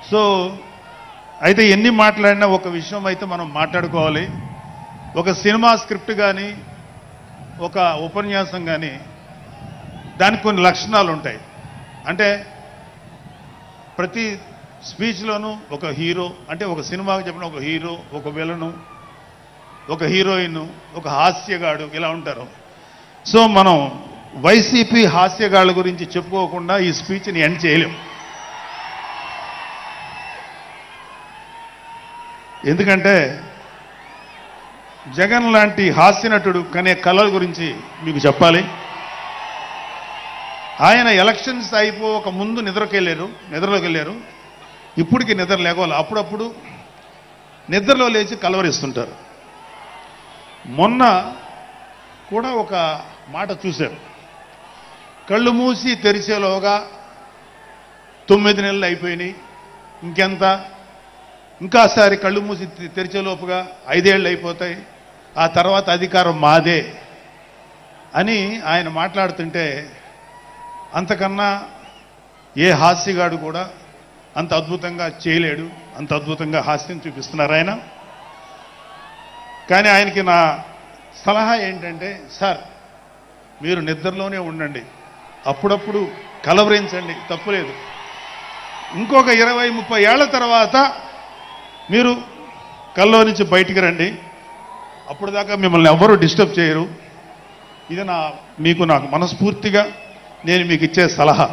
So అయితే ఎన్ని మాట్లాడినా ఒక విషయం అయితే మనం మాట్లాడుకోవాలి. ఒక సినిమా స్క్రిప్ట్ కానీ ఒక ఉపన్యాసం కానీ దానికి కొన్ని లక్షణాలు ఉంటాయి. అంటే ప్రతి స్పీచ్లోనూ ఒక హీరో, అంటే ఒక సినిమాకి చెప్పిన ఒక హీరో, ఒక విలను, ఒక హీరోయిన్, ఒక హాస్యగాడు, ఇలా ఉంటారు. సో మనం వైసీపీ హాస్యగాళ్ళ గురించి చెప్పుకోకుండా ఈ స్పీచ్ని ఎండ్ చేయలేం. ఎందుకంటే జగన్ లాంటి హాస్యనటుడు కనే కళల గురించి మీకు చెప్పాలి. ఆయన ఎలక్షన్స్ అయిపోక ముందు నిద్రలోకి వెళ్ళారు. ఇప్పటికి నిద్ర లేవాలి. అప్పుడప్పుడు నిద్రలో లేచి కలవరిస్తుంటారు. మొన్న కూడా ఒక మాట చూశారు. కళ్ళు మూసి తెరిచేలోగా 9 నెలలు అయిపోయినాయి, ఇంకెంత, ఇంకాసారి కళ్ళు మూసి తెరిచేలోపుగా 5 ఏళ్ళు అయిపోతాయి, ఆ తర్వాత అధికారం మాదే అని ఆయన మాట్లాడుతుంటే అంతకన్నా ఏ హాస్యగాడు కూడా అంత అద్భుతంగా చేయలేడు. అంత అద్భుతంగా హాస్యం చూపిస్తున్నారు ఆయన. కానీ ఆయనకి నా సలహా ఏంటంటే, సార్ మీరు నిద్రలోనే ఉండండి, అప్పుడప్పుడు కలవరించండి, తప్పులేదు. ఇంకొక 20-30 ఏళ్ల తర్వాత మీరు కల్లో నుంచి బయటికి రండి, అప్పుడు దాకా మిమ్మల్ని ఎవ్వరూ డిస్టర్బ్ చేయరు. ఇది నాకు మనస్ఫూర్తిగా నేను మీకు ఇచ్చే సలహా.